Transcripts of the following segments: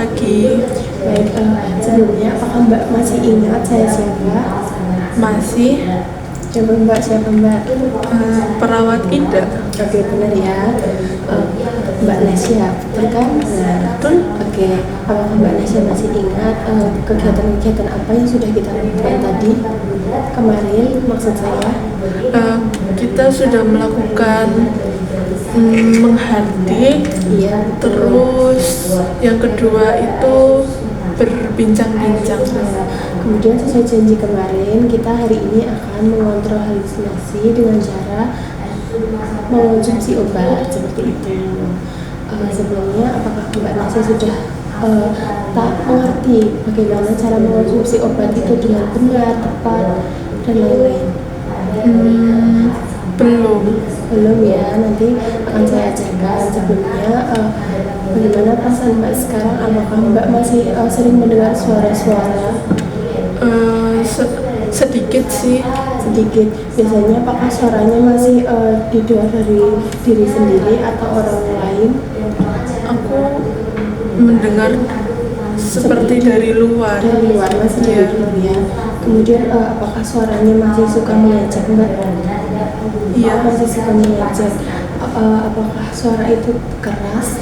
pagi. Baik, sebelumnya apakah Mbak masih ingat saya siapa? Masih Coba Mbak, siapa Mbak? perawat Ida. Oke, benar ya. Eh, Mbak Nesya, betul kan? Betul. Oke, apakah Mbak Nesya masih ingat kegiatan-kegiatan apa yang sudah kita lakukan tadi? Kemarin, maksud saya. Kita sudah melakukan menghardik. Iya, betul. Terus yang kedua itu berbincang-bincang. Kemudian sesuai janji kemarin, kita hari ini akan mengontrol halusinasi dengan cara mengonsumsi obat seperti itu. Sebelumnya, apakah Mbak Nasa sudah tak mengerti bagaimana cara mengonsumsi obat itu dengan benar, tepat, dan lain-lain? Belum ya, nanti akan saya ajarkan. Sebelumnya, bagaimana perasaan Mbak sekarang? Apakah Mbak masih sering mendengar suara-suara? Sedikit sih. Sedikit. Biasanya apakah suaranya masih di luar dari diri sendiri atau orang lain? Aku mendengar seperti dari luar. Dari luar, masih dari luar ya. Kemudian apakah suaranya masih suka mengejek Mbak? Iya. Masih suka mengejek. Apakah suara itu keras?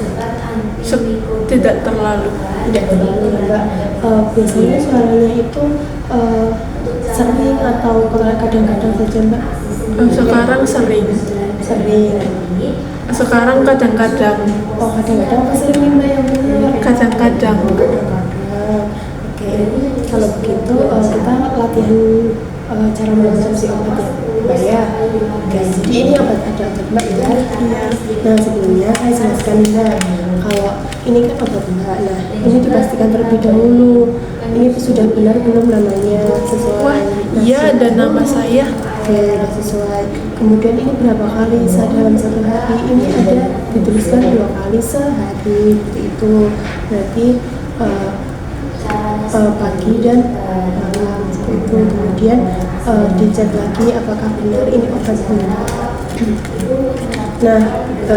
Tidak terlalu. Tidak terlalu ya Mbak. Biasanya suaranya itu sering atau kadang-kadang saja Mbak? Sekarang sering. Sekarang kadang-kadang. Oh, kadang-kadang apa sering nih Mbak yang benar? Kadang-kadang. Oke, kalau begitu kita latihan cara mengonsumsi obat ya Mbak ya. Oke, jadi ini obat Mbak ya. Iya. Nah, sebelumnya saya jelaskan nih Mbak, kalau ini kan obat Mbak. Nah, ini dipastikan terlebih dahulu ini sudah benar belum namanya sesuai. Wah, iya ada nama saya. Oke, sudah sesuai. Kemudian ini berapa kali dalam satu hari? Ini ada dituliskan 2 kali sehari seperti itu. Berarti pagi dan malam seperti itu. Kemudian dicek lagi apakah benar ini obat benar. Nah,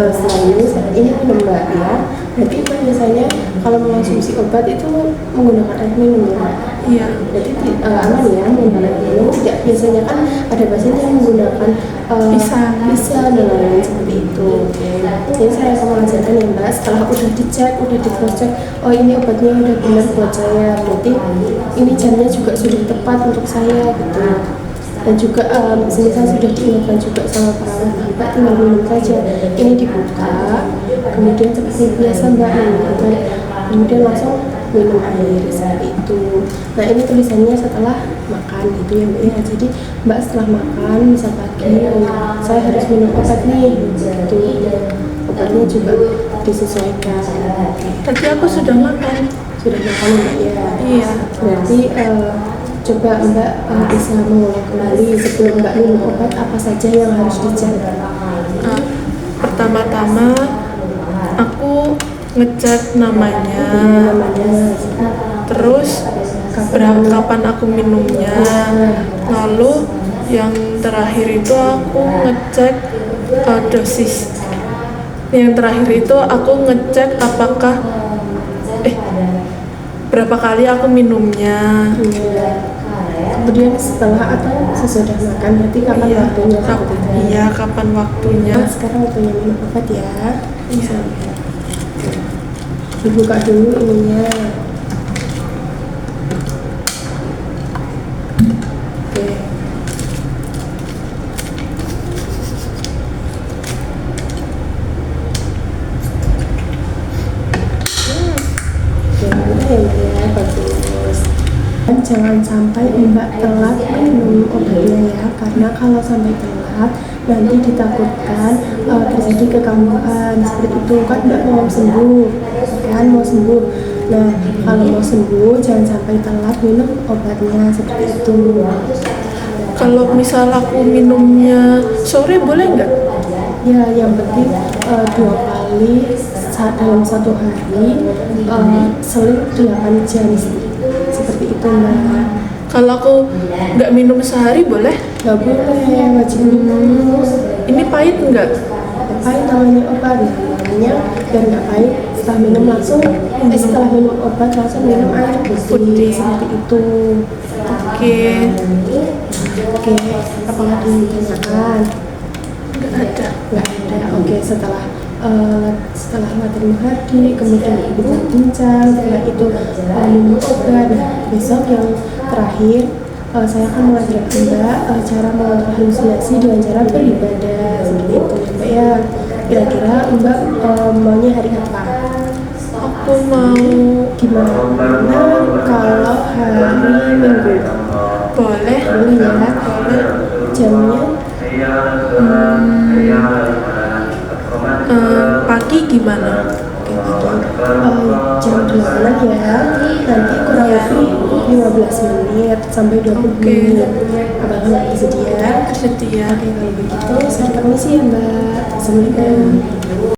setelah ini minum Mbak ya. Berarti Mbak biasanya kalau mengonsumsi obat itu menggunakan air minum ya? Iya. Berarti aman ya menggunakan air minum. Tidak, biasanya kan ada pasien yang menggunakan pisang dan lain-lain seperti itu. Jadi saya akan mengajarkan ya Mbak, setelah udah dicek, udah di cross check, oh ini obatnya udah benar buat saya, berarti ini jamnya juga sudah tepat untuk saya gitu. Dan juga saya sudah diingatkan juga sama perawat, Mbak tinggal minum saja. Ini dibuka, kemudian seperti biasa Mbak minum, kemudian langsung minum air seperti itu. Nah ini tulisannya setelah makan gitu ya Mbak ya. Jadi Mbak setelah makan misal pagi, saya harus minum obat nih gitu. Obatnya juga disesuaikan. Tadi aku sudah makan. Sudah makan Mbak ya. Iya. Berarti coba Mbak bisa mengulang kembali sebelum Mbak minum obat apa saja yang harus dicek. Pertama-tama aku ngecek namanya. Terus kapan aku minumnya. Lalu yang terakhir itu aku ngecek dosis. Yang terakhir itu aku ngecek apakah berapa kali aku minumnya. Kemudian setelah atau sesudah makan berarti kapan waktunya? Iya, kapan waktunya. Nah, sekarang waktunya minum obat ya. Iya. Dibuka dulu ininya. Oke. Ya, bagus. Dan jangan sampai Mbak telat minum obatnya ya, karena kalau sampai telat nanti ditakutkan terjadi kekambuhan seperti itu kan. Mbak mau sembuh kan, mau sembuh. Nah kalau mau sembuh jangan sampai telat minum obatnya seperti itu. Kalau misal aku minumnya sore boleh nggak? Ya, yang penting 2 kali dalam satu hari, seling 8 jam seperti itu Mbak. Kalau aku nggak minum sehari boleh? Nggak boleh, wajib minum. Ini pahit nggak? Pahit namanya obat, namanya biar nggak pahit setelah minum setelah minum obat langsung minum air putih seperti itu. Oke. Oke, apakah ada yang ditanyakan? Nggak ada. Oke, setelah latihan menghadi, kemudian bincang-bincang, setelah itu minum obat. Nah, besok yang terakhir saya akan mengajarkan Mbak cara mengontrol halusinasi dengan cara beribadah seperti itu ya Mbak ya. Kira-kira Mbak maunya hari apa? Aku mau Gimana kalau hari Minggu? boleh Ya. Boleh. Jamnya pagi gimana? jam 8 ya. Nanti kurang lebih 15 menit sampai 20 menit. Apakah Mbak bersedia? Setia. Oke, kalau begitu saya permisi ya Mbak. Assalamualaikum.